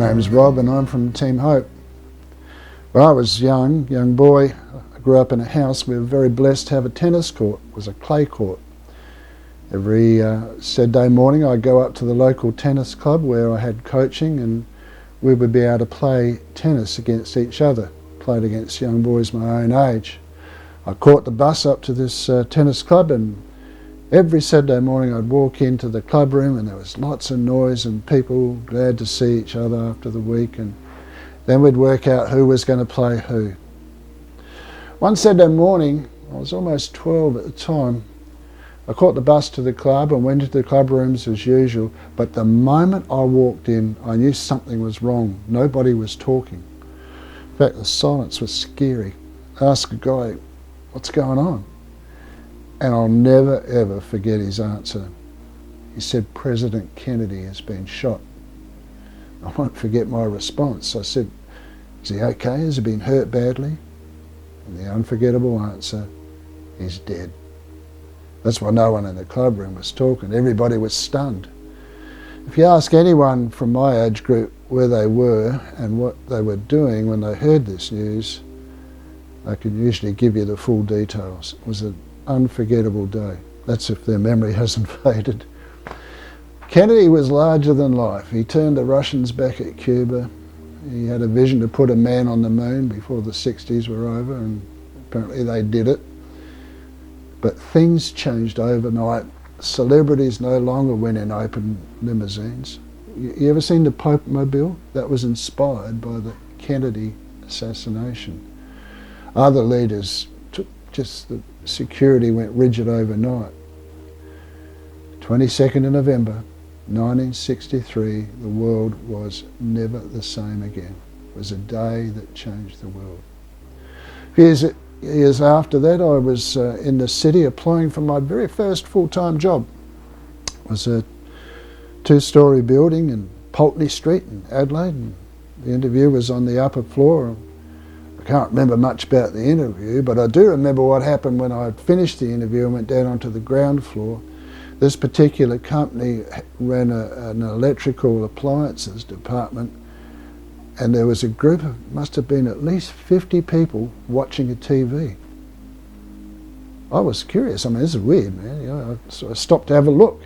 name's Rob and I'm from Team Hope. When I was young boy, I grew up in a house. We were very blessed to have a tennis court. It was a clay court. Every Saturday morning I'd go up to the local tennis club where I had coaching, and we would be able to play tennis against each other. Played against young boys my own age. I caught the bus up to this tennis club, and every Saturday morning I'd walk into the club room and there was lots of noise and people glad to see each other after the week, and then we'd work out who was going to play who. One Saturday morning, I was almost 12 at the time, I caught the bus to the club and went into the club rooms as usual, but the moment I walked in I knew something was wrong. Nobody was talking. In fact, the silence was scary. I asked a guy, "What's going on?" And I'll never ever forget his answer. He said, "President Kennedy has been shot." I won't forget my response. I said, "Is he okay? Has he been hurt badly?" And the unforgettable answer, "He's dead." That's why no one in the club room was talking. Everybody was stunned. If you ask anyone from my age group where they were and what they were doing when they heard this news, I can usually give you the full details. It was an unforgettable day. That's if their memory hasn't faded. Kennedy was larger than life. He turned the Russians back at Cuba. He had a vision to put a man on the moon before the 60s were over, and apparently they did it. But things changed overnight. Celebrities no longer went in open limousines. You ever seen the Pope Mobile? That was inspired by the Kennedy assassination. Other leaders took just the security went rigid overnight. 22nd of November 1963, the world was never the same again. It was a day that changed the world. Years after that, I was in the city applying for my very first full-time job. It was a two-storey building in Pulteney Street in Adelaide, and the interview was on the upper floor. I can't remember much about the interview, but I do remember what happened when I had finished the interview and went down onto the ground floor. This particular company ran an electrical appliances department, and there was a group of, must have been at least 50 people watching a TV. I was curious. I mean, this is weird, man. You know, so I stopped to have a look.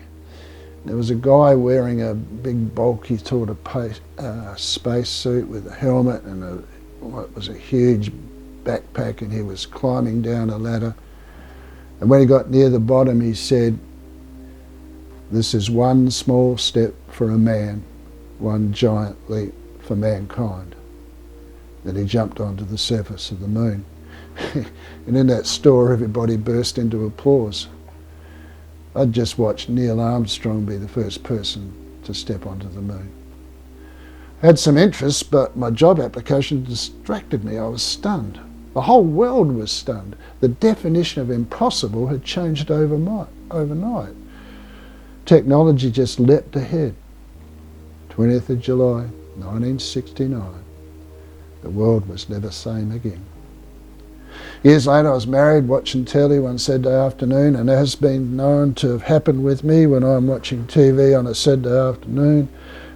There was a guy wearing a big bulky sort of space suit with a helmet and what was a huge backpack, and he was climbing down a ladder. And when he got near the bottom, he said, "This is one small step for a man, one giant leap for mankind." Then he jumped onto the surface of the moon. And in that store, everybody burst into applause. I'd just watched Neil Armstrong be the first person to step onto the moon. I had some interest, but my job application distracted me. I was stunned. The whole world was stunned. The definition of impossible had changed overnight. Technology just leapt ahead. 20th of July, 1969. The world was never the same again. Years later, I was married, watching telly one Saturday afternoon, and it has been known to have happened with me when I'm watching TV on a Saturday afternoon.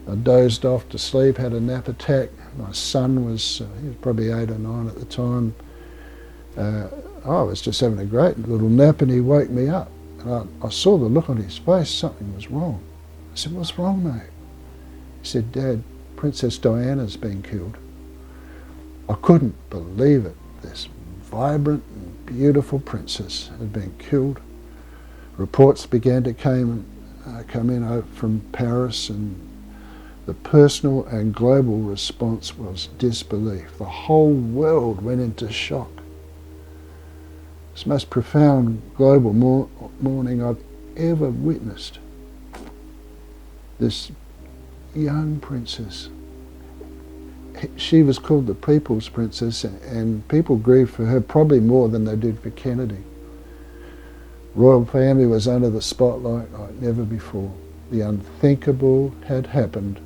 I dozed off to sleep, had a nap attack. My son was, he was probably 8 or 9 at the time. I was just having a great little nap, and he woke me up. And I saw the look on his face. Something was wrong. I said, "What's wrong, mate?" He said, "Dad, Princess Diana's been killed." I couldn't believe it. This vibrant and beautiful princess had been killed. Reports began to come in from Paris, and the personal and global response was disbelief. The whole world went into shock. It's the most profound global mourning I've ever witnessed. This young princess, she was called the People's Princess, and people grieved for her probably more than they did for Kennedy. Royal family was under the spotlight like never before. The unthinkable had happened.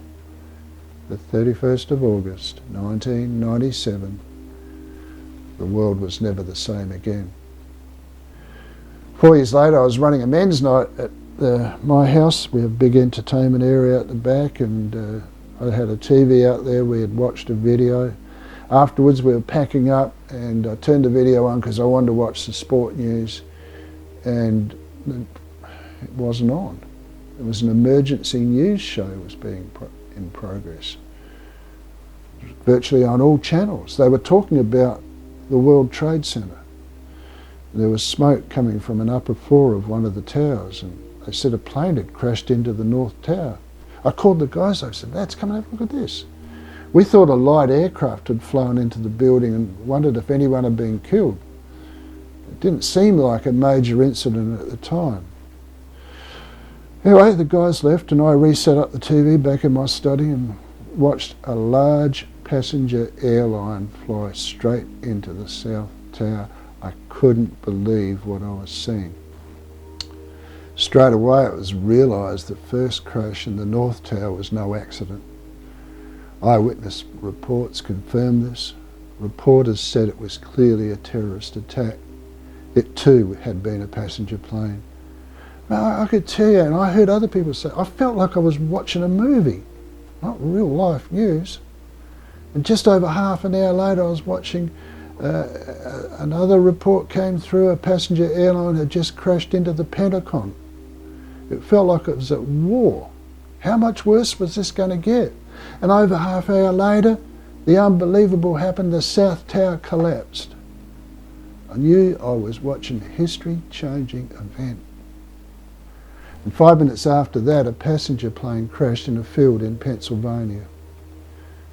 The 31st of August, 1997, the world was never the same again. 4 years later, I was running a men's night at my house. We have a big entertainment area at the back, and I had a TV out there. We had watched a video. Afterwards, we were packing up, and I turned the video on because I wanted to watch the sport news, and it wasn't on. It was an emergency news show was being in progress. Virtually on all channels. They were talking about the World Trade Center. There was smoke coming from an upper floor of one of the towers, and they said a plane had crashed into the North Tower. I called the guys. I said, "Lads, come and have a look at this." We thought a light aircraft had flown into the building and wondered if anyone had been killed. It didn't seem like a major incident at the time. Anyway, the guys left and I reset up the TV back in my study and watched a large passenger airline fly straight into the South Tower. I couldn't believe what I was seeing. Straight away it was realised the first crash in the North Tower was no accident. Eyewitness reports confirmed this. Reporters said it was clearly a terrorist attack. It too had been a passenger plane. Now, I could tell you, and I heard other people say, I felt like I was watching a movie, not real life news. And just over half an hour later I was watching another report came through. A passenger airline had just crashed into the Pentagon. It felt like it was at war. How much worse was this going to get? And over half an hour later, the unbelievable happened. The South Tower collapsed. I knew I was watching a history-changing event. And 5 minutes after that, a passenger plane crashed in a field in Pennsylvania.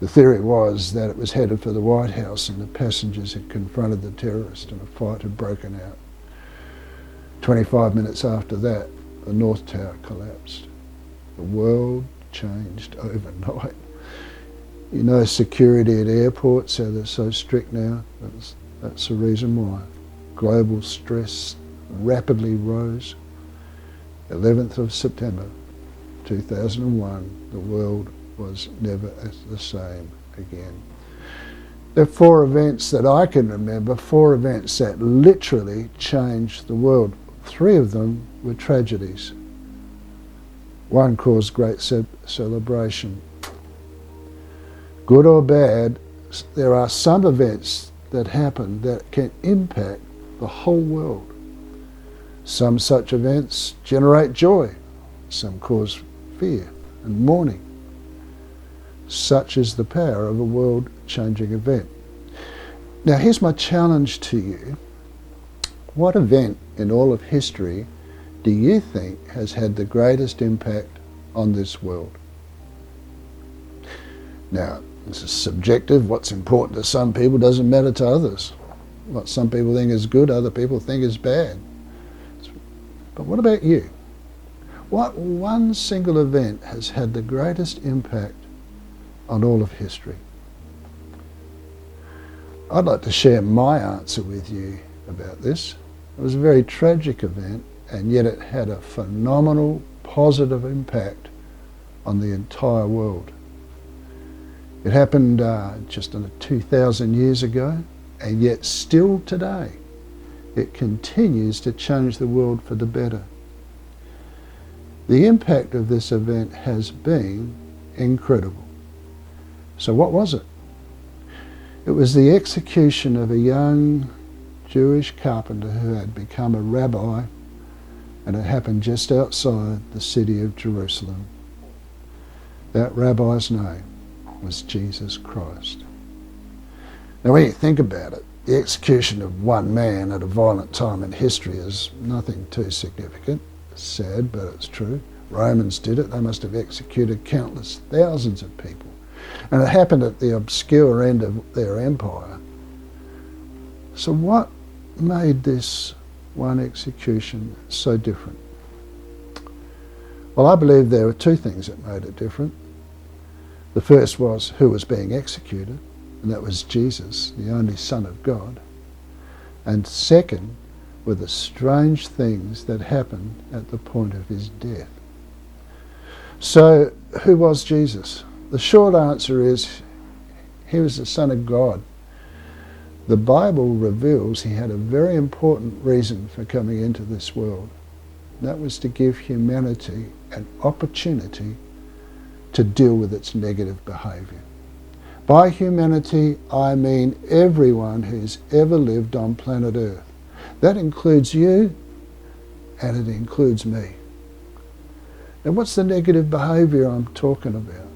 The theory was that it was headed for the White House and the passengers had confronted the terrorist and a fight had broken out. 25 minutes after that, the North Tower collapsed. The world changed overnight. You know, security at airports, how they're so strict now. That's the reason why. Global stress rapidly rose. 11th of September 2001, the world was never the same again. There are 4 events that I can remember, 4 events that literally changed the world. 3 of them were tragedies. One caused great celebration. Good or bad, there are some events that happen that can impact the whole world. Some such events generate joy. Some cause fear and mourning. Such is the power of a world-changing event. Now here's my challenge to you. What event in all of history do you think has had the greatest impact on this world? Now, this is subjective. What's important to some people doesn't matter to others. What some people think is good, other people think is bad. But what about you? What one single event has had the greatest impact on all of history? I'd like to share my answer with you about this. It was a very tragic event, and yet it had a phenomenal positive impact on the entire world. It happened just under 2,000 years ago, and yet still today it continues to change the world for the better. The impact of this event has been incredible. So what was it? It was the execution of a young Jewish carpenter who had become a rabbi, and it happened just outside the city of Jerusalem. That rabbi's name was Jesus Christ. Now when you think about it, the execution of one man at a violent time in history is nothing too significant. It's sad, but it's true. Romans did it. They must have executed countless thousands of people. And it happened at the obscure end of their empire. So what made this one execution so different? Well, I believe there were 2 things that made it different. The first was who was being executed, and that was Jesus, the only Son of God. And second were the strange things that happened at the point of his death. So who was Jesus? The short answer is he was the Son of God. The Bible reveals he had a very important reason for coming into this world. That was to give humanity an opportunity to deal with its negative behaviour. By humanity, I mean everyone who's ever lived on planet Earth. That includes you, and it includes me. Now, what's the negative behaviour I'm talking about?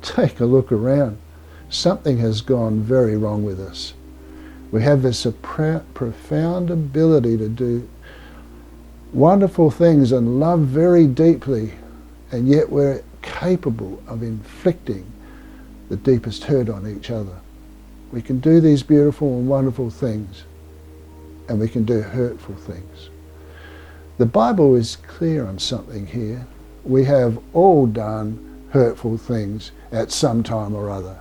Take a look around. Something has gone very wrong with us. We have this profound ability to do wonderful things and love very deeply, and yet we're capable of inflicting the deepest hurt on each other. We can do these beautiful and wonderful things, and we can do hurtful things. The Bible is clear on something here. We have all done hurtful things at some time or other.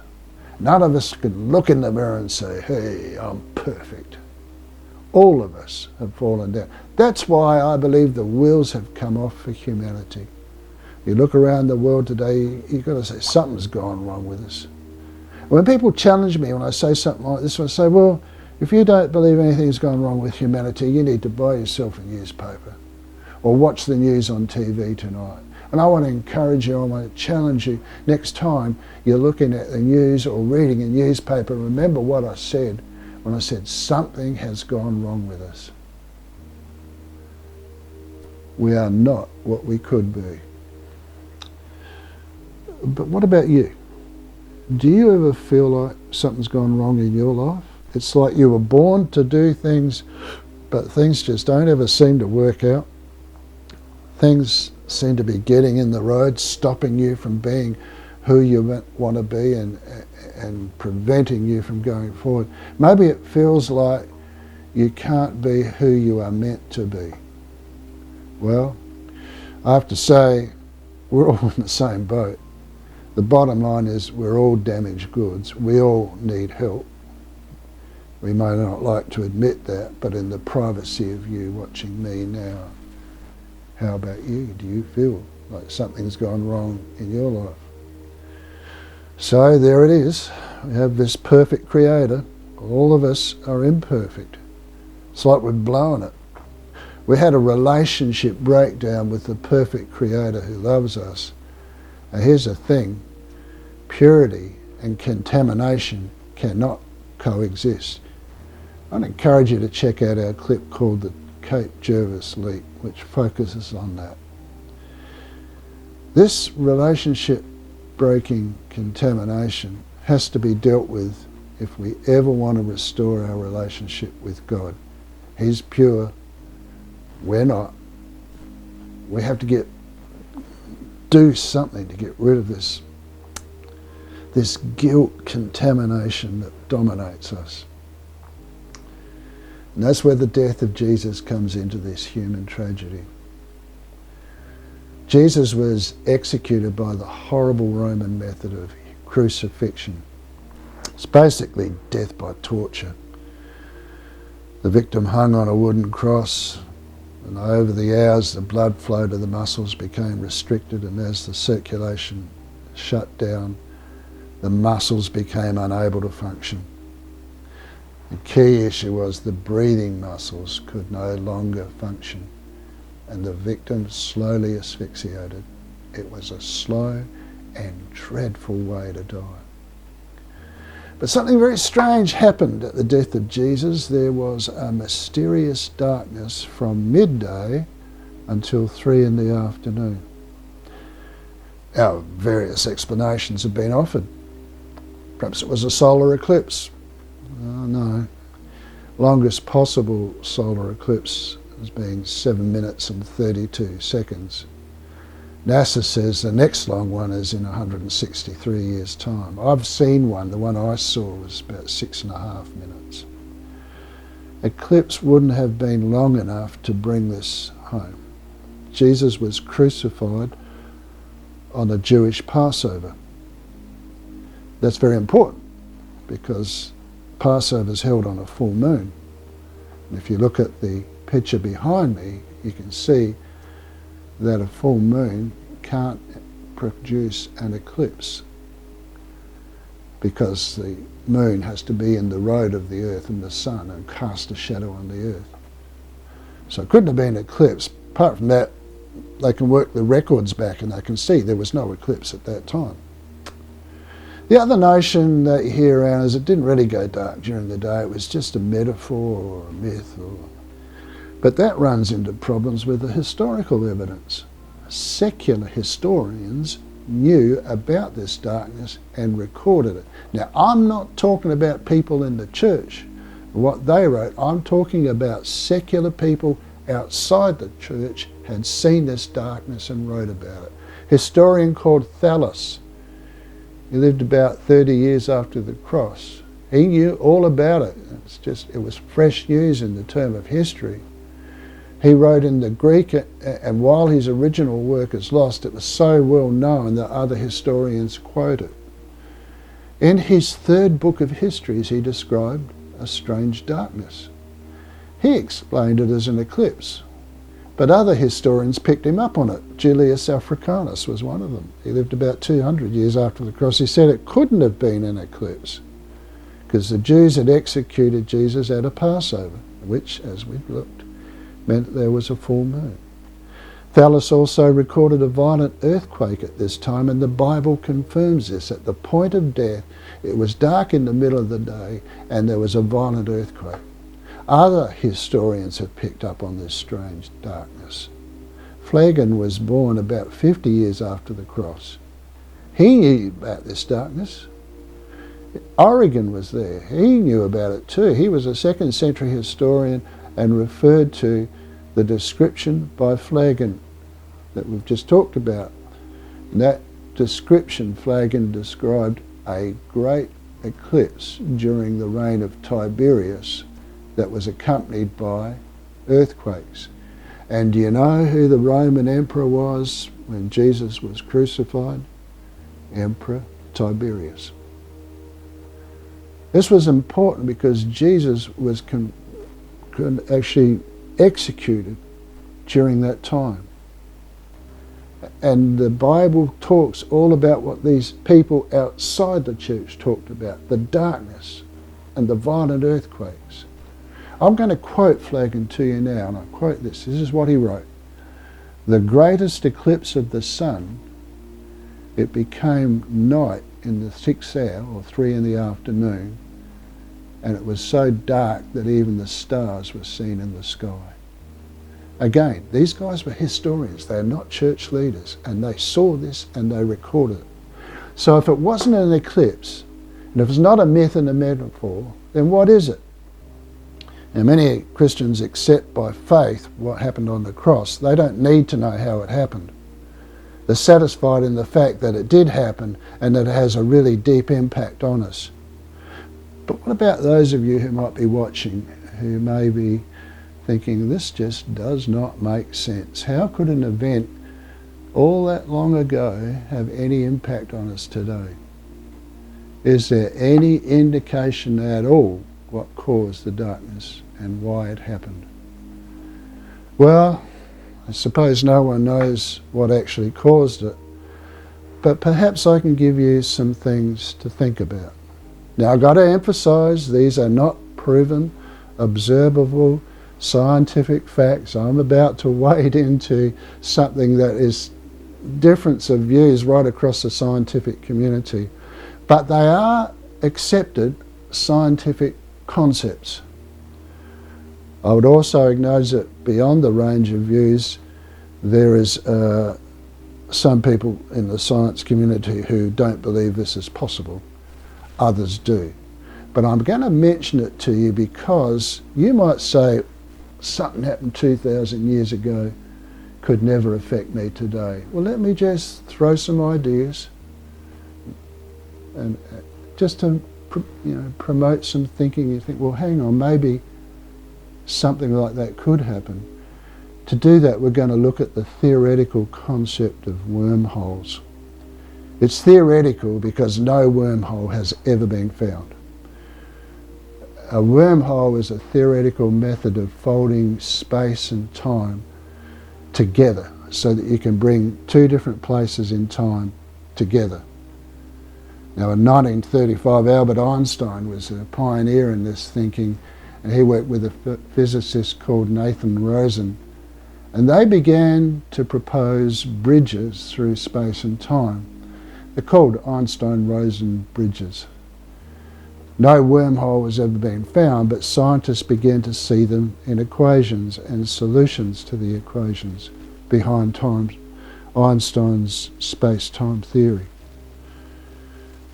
None of us can look in the mirror and say, hey, I'm perfect. All of us have fallen down. That's why I believe the wheels have come off for humanity. You look around the world today, you've got to say, something's gone wrong with us. When people challenge me when I say something like this, I say, well, if you don't believe anything's gone wrong with humanity, you need to buy yourself a newspaper or watch the news on TV tonight. And I want to encourage you, I want to challenge you, next time you're looking at the news or reading a newspaper, remember what I said when I said something has gone wrong with us. We are not what we could be. But what about you? Do you ever feel like something's gone wrong in your life? It's like you were born to do things, but things just don't ever seem to work out. Things seem to be getting in the road, stopping you from being who you want to be and preventing you from going forward. Maybe it feels like you can't be who you are meant to be. Well, I have to say, we're all in the same boat. The bottom line is we're all damaged goods. We all need help. We may not like to admit that, but in the privacy of you watching me now, how about you? Do you feel like something's gone wrong in your life? So there it is. We have this perfect creator. All of us are imperfect. It's like we've blown it. We had a relationship breakdown with the perfect creator who loves us. Now here's the thing. Purity and contamination cannot coexist. I'd encourage you to check out our clip called the Cape Jervis Leap, which focuses on that. This relationship breaking contamination has to be dealt with if we ever want to restore our relationship with God. He's pure, we're not. We have to do something to get rid of this guilt contamination that dominates us. And that's where the death of Jesus comes into this human tragedy. Jesus was executed by the horrible Roman method of crucifixion. It's basically death by torture. The victim hung on a wooden cross, and over the hours the blood flow to the muscles became restricted, and as the circulation shut down, the muscles became unable to function. The key issue was the breathing muscles could no longer function, and the victim slowly asphyxiated. It was a slow and dreadful way to die. But something very strange happened at the death of Jesus. There was a mysterious darkness from midday until 3 in the afternoon. Our various explanations have been offered. Perhaps it was a solar eclipse. Oh, no. Longest possible solar eclipse as being 7 minutes and 32 seconds. NASA says the next long one is in 163 years' time. I've seen one. The one I saw was about 6.5 minutes. Eclipse wouldn't have been long enough to bring this home. Jesus was crucified on a Jewish Passover. That's very important because Passover is held on a full moon. And if you look at the picture behind me, you can see that a full moon can't produce an eclipse because the moon has to be in the road of the earth and the sun and cast a shadow on the earth. So it couldn't have been an eclipse. Apart from that, they can work the records back and they can see there was no eclipse at that time. The other notion that you hear around is it didn't really go dark during the day, it was just a metaphor or a myth. But that runs into problems with the historical evidence. Secular historians knew about this darkness and recorded it. Now, I'm not talking about people in the church, what they wrote. I'm talking about secular people outside the church had seen this darkness and wrote about it. Historian called Thallus. He lived about 30 years after the cross. He knew all about it. It was fresh news in the term of history. He wrote in the Greek, and while his original work is lost, it was so well known that other historians quote it. In his third book of histories, he described a strange darkness. He explained it as an eclipse, but other historians picked him up on it. Julius Africanus was one of them. He lived about 200 years after the cross. He said it couldn't have been an eclipse because the Jews had executed Jesus at a Passover, which, as we've looked, meant there was a full moon. Thallus also recorded a violent earthquake at this time, and the Bible confirms this. At the point of death, it was dark in the middle of the day, and there was a violent earthquake. Other historians have picked up on this strange darkness. Phlegon was born about 50 years after the cross. He knew about this darkness. Origen was there. He knew about it too. He was a 2nd century historian and referred to the description by Phlegon that we've just talked about. In that description, Phlegon described a great eclipse during the reign of Tiberius that was accompanied by earthquakes. And do you know who the Roman emperor was when Jesus was crucified? Emperor Tiberius. This was important because Jesus was actually executed during that time. And the Bible talks all about what these people outside the church talked about, the darkness and the violent earthquakes. I'm going to quote Phlegon to you now, and I quote this. This is what he wrote. The greatest eclipse of the sun, it became night in the 6th hour, or 3 in the afternoon, and it was so dark that even the stars were seen in the sky. Again, these guys were historians. They're not church leaders, and they saw this and they recorded it. So if it wasn't an eclipse, and if it's not a myth and a metaphor, then what is it? And many Christians accept by faith what happened on the cross. They don't need to know how it happened. They're satisfied in the fact that it did happen and that it has a really deep impact on us. But what about those of you who might be watching, who may be thinking, this just does not make sense? How could an event all that long ago have any impact on us today? Is there any indication at all what caused the darkness and why it happened? Well, I suppose no one knows what actually caused it, but perhaps I can give you some things to think about. Now, I've got to emphasize, these are not proven, observable, scientific facts. I'm about to wade into something that is difference of views right across the scientific community, but they are accepted scientific concepts. I would also acknowledge that beyond the range of views, there is some people in the science community who don't believe this is possible. Others do. But I'm going to mention it to you because you might say something happened 2,000 years ago could never affect me today. Well, let me just throw some ideas and just to promote some thinking. You think, well, hang on, maybe something like that could happen. To do that, we're going to look at the theoretical concept of wormholes. It's theoretical because no wormhole has ever been found. A wormhole is a theoretical method of folding space and time together so that you can bring two different places in time together. Now, in 1935, Albert Einstein was a pioneer in this thinking, and he worked with a physicist called Nathan Rosen, And they began to propose bridges through space and time. They're called Einstein-Rosen bridges. No wormhole has ever been found, but scientists began to see them in equations and solutions to the equations behind Einstein's space-time theory.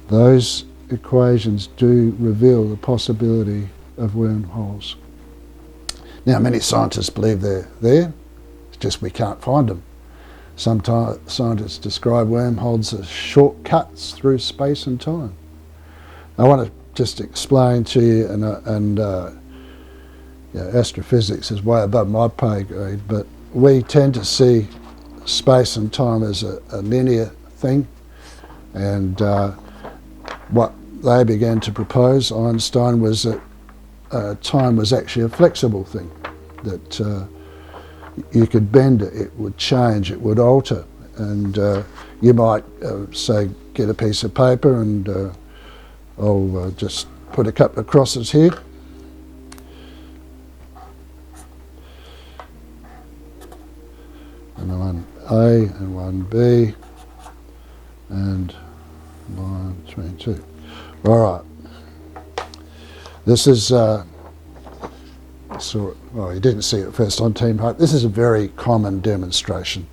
Those equations do reveal the possibility of wormholes. Now, many scientists believe they're there, it's just we can't find them. Some scientists describe wormholes as shortcuts through space and time. I want to just explain to you, astrophysics is way above my pay grade, but we tend to see space and time as a linear thing, and what they began to propose, Einstein, was that time was actually a flexible thing, that you could bend it, it would change, it would alter, and you might say get a piece of paper and I'll just put a couple of crosses here. And one A and one B and line 22. All right. This is, well, you didn't see it first on Team Hope. This is a very common demonstration.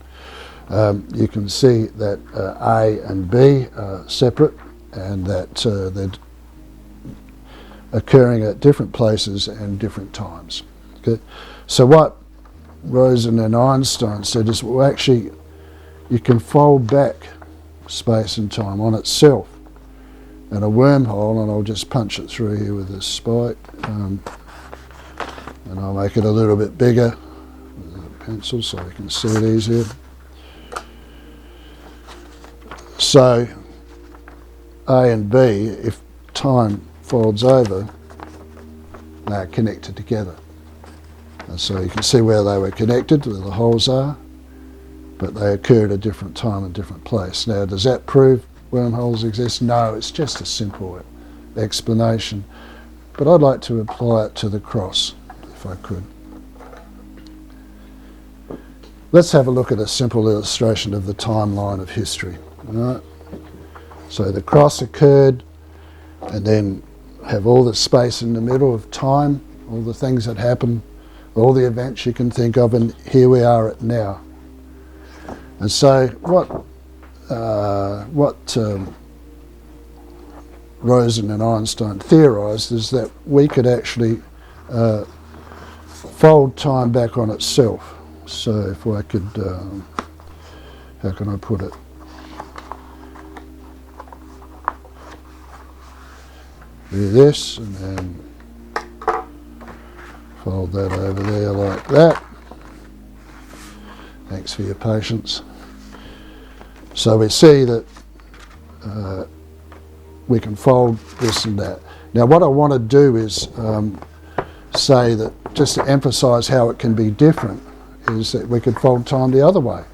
You can see that A and B are separate, and that they're occurring at different places and different times. Okay? So what Rosen and Einstein said is, well, actually, you can fold back space and time on itself, and a wormhole, and I'll just punch it through here with this spike, and I'll make it a little bit bigger with a pencil so you can see it easier. So A and B, if time folds over, they're connected together. And so you can see where they were connected, where the holes are, but they occur at a different time and different place. Now, does that prove wormholes exist? No, it's just a simple explanation. But I'd like to apply it to the cross, if I could. Let's have a look at a simple illustration of the timeline of history. All right? So the cross occurred, and then have all the space in the middle of time, all the things that happen, all the events you can think of, and here we are at now. And so what Rosen and Einstein theorised is that we could actually fold time back on itself. So if I could, how can I put it? Do this and then fold that over there like that. Thanks for your patience. So we see that we can fold this and that. Now what I want to do is say that, just to emphasise how it can be different, is that we could fold time the other way.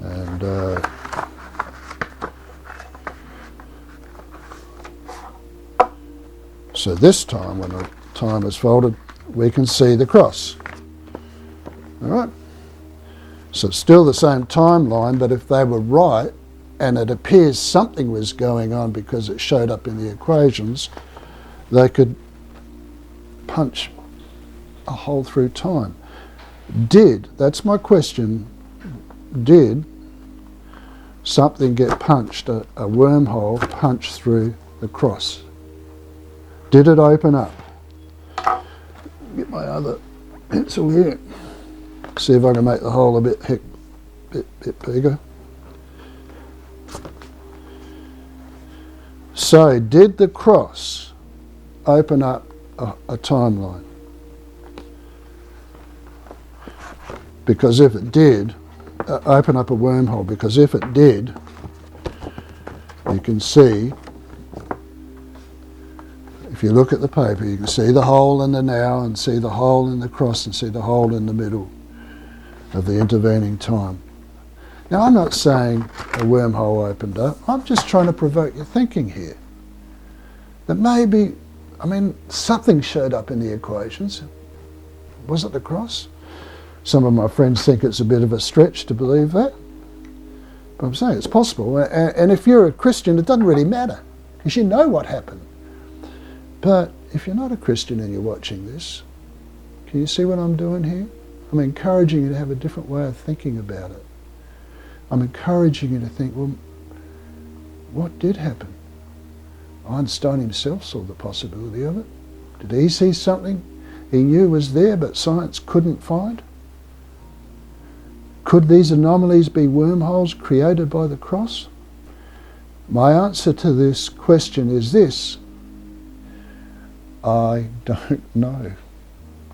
And so this time, when the time is folded, we can see the cross. All right? So it's still the same timeline, but if they were right, and it appears something was going on because it showed up in the equations, they could punch a hole through time. That's my question, did something get punched, a wormhole punched through the cross? Did it open up? Get my other pencil here. See if I can make the hole a bit bigger. So, did the cross open up a timeline? Because if it did, open up a wormhole, because if it did, you can see, if you look at the paper, you can see the hole in the now, and see the hole in the cross, and see the hole in the middle of the intervening time. Now, I'm not saying a wormhole opened up. I'm just trying to provoke your thinking here. That maybe, something showed up in the equations. Was it the cross? Some of my friends think it's a bit of a stretch to believe that. But I'm saying it's possible. And if you're a Christian, it doesn't really matter, because you know what happened. But if you're not a Christian and you're watching this, can you see what I'm doing here? I'm encouraging you to have a different way of thinking about it. I'm encouraging you to think, well, what did happen? Einstein himself saw the possibility of it. Did he see something he knew was there but science couldn't find? Could these anomalies be wormholes created by the cross? My answer to this question is this: I don't know.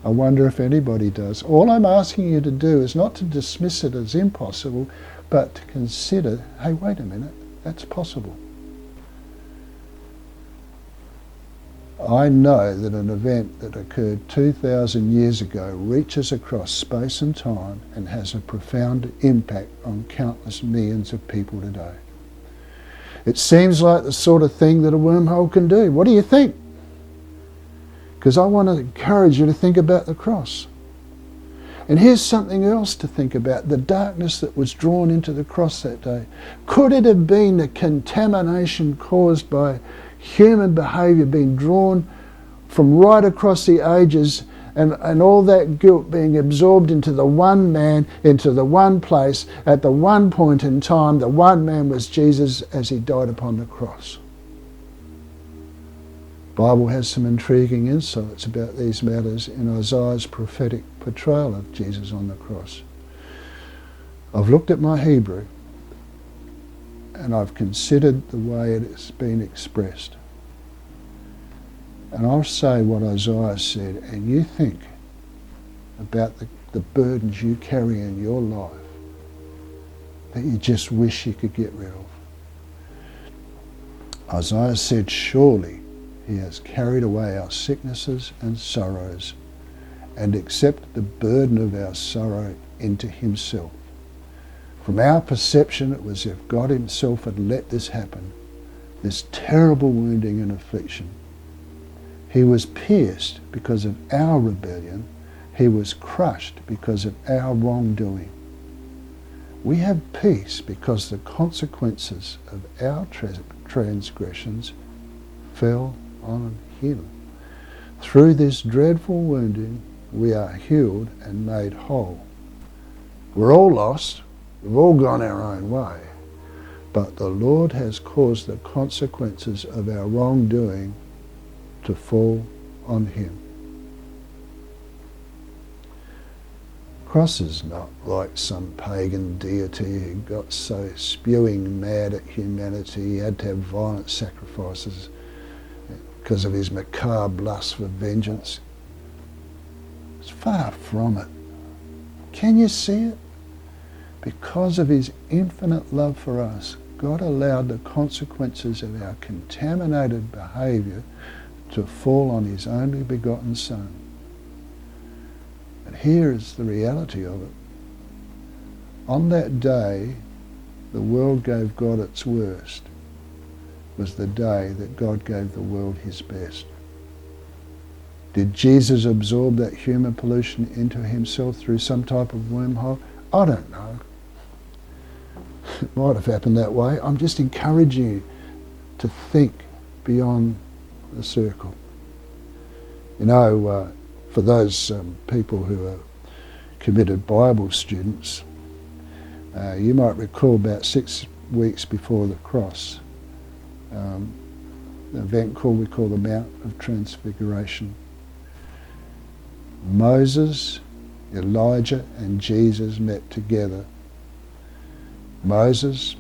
I wonder if anybody does. All I'm asking you to do is not to dismiss it as impossible, but to consider, hey, wait a minute, that's possible. I know that an event that occurred 2,000 years ago reaches across space and time and has a profound impact on countless millions of people today. It seems like the sort of thing that a wormhole can do. What do you think? Because I want to encourage you to think about the cross. And here's something else to think about: the darkness that was drawn into the cross that day. Could it have been the contamination caused by human behaviour being drawn from right across the ages, and all that guilt being absorbed into the one man, into the one place, at the one point in time? The one man was Jesus as he died upon the cross. The Bible has some intriguing insights about these matters in Isaiah's prophetic portrayal of Jesus on the cross. I've looked at my Hebrew and I've considered the way it has been expressed. And I'll say what Isaiah said, and you think about the burdens you carry in your life that you just wish you could get rid of. Isaiah said, surely he has carried away our sicknesses and sorrows and accepted the burden of our sorrow into himself. From our perception, it was as if God himself had let this happen, this terrible wounding and affliction. He was pierced because of our rebellion. He was crushed because of our wrongdoing. We have peace because the consequences of our transgressions fell on him. Through this dreadful wounding, we are healed and made whole. We're all lost. We've all gone our own way. But the Lord has caused the consequences of our wrongdoing to fall on him. Cross is not like some pagan deity who got so spewing mad at humanity he had to have violent sacrifices because of his macabre lust for vengeance. It's far from it. Can you see it? Because of his infinite love for us, God allowed the consequences of our contaminated behaviour to fall on his only begotten Son. And here is the reality of it. On that day, the world gave God its worst. It was the day that God gave the world his best. Did Jesus absorb that human pollution into himself through some type of wormhole? I don't know. It might have happened that way. I'm just encouraging you to think beyond the circle. You know, for those people who are committed Bible students, you might recall about 6 weeks before the cross, an event we call the Mount of Transfiguration. Moses, Elijah and Jesus met together. Moses,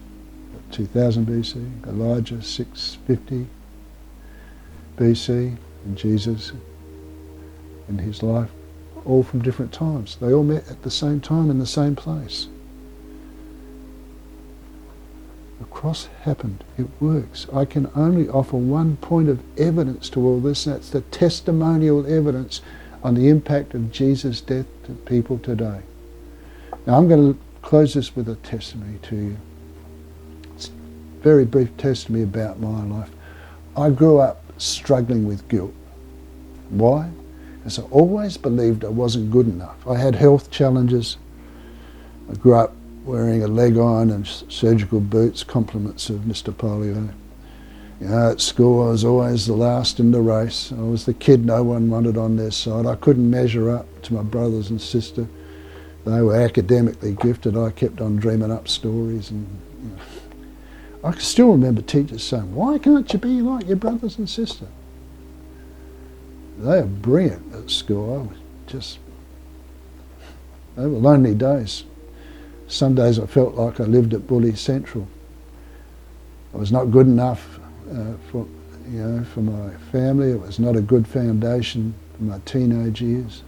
2000 BC, Elijah, 650 BC, and Jesus in his life, all from different times. They all met at the same time in the same place. The cross happened. It works. I can only offer one point of evidence to all this, and that's the testimonial evidence on the impact of Jesus' death to people today. Now I'm going to close this with a testimony to you. It's a very brief testimony about my life. I grew up struggling with guilt. Why? because I always believed I wasn't good enough. I had health challenges. I grew up wearing a leg iron and surgical boots, compliments of Mr. Polio. You know, at school I was always the last in the race. I was the kid no one wanted on their side. I couldn't measure up to my brothers and sister. They were academically gifted. I kept on dreaming up stories. And you know, I can still remember teachers saying, "Why can't you be like your brothers and sister?" They were brilliant at school. They were lonely days. Some days I felt like I lived at Bully Central. I was not good enough for my family. It was not a good foundation for my teenage years.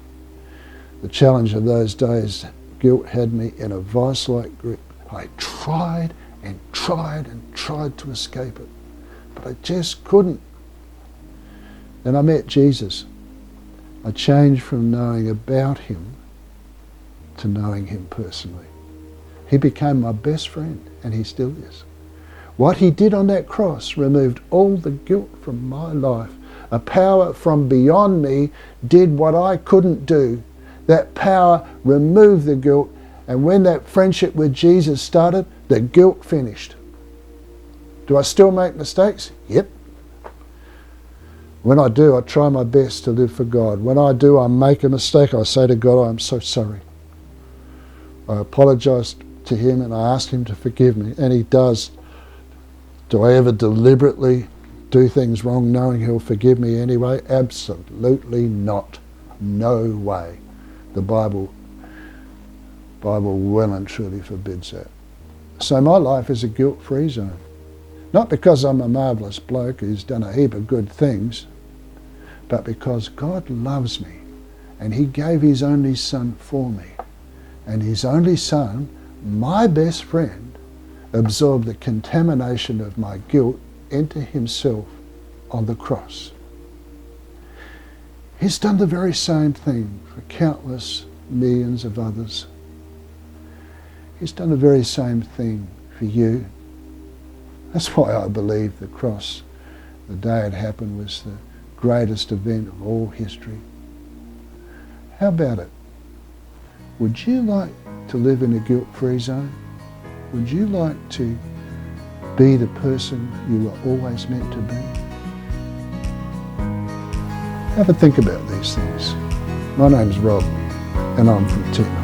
The challenge of those days, guilt had me in a vice-like grip. I tried and tried and tried to escape it, but I just couldn't. Then I met Jesus. I changed from knowing about him to knowing him personally. He became my best friend, and he still is. What he did on that cross removed all the guilt from my life. A power from beyond me did what I couldn't do. That power removed the guilt, and when that friendship with Jesus started, the guilt finished. Do I still make mistakes? Yep. When I do, I try my best to live for God. When I do, I make a mistake, I say to God, "I'm so sorry." I apologise to him and I ask him to forgive me, and he does. Do I ever deliberately do things wrong knowing he'll forgive me anyway? Absolutely not. No way. The Bible well and truly forbids that. So my life is a guilt-free zone. Not because I'm a marvellous bloke who's done a heap of good things, but because God loves me and he gave his only son for me. And his only son, my best friend, absorbed the contamination of my guilt into himself on the cross. He's done the very same thing for countless millions of others. He's done the very same thing for you. That's why I believe the cross, the day it happened, was the greatest event of all history. How about it? Would you like to live in a guilt-free zone? Would you like to be the person you were always meant to be? Have a think about these things. My name's Rob, and I'm from Testimonies.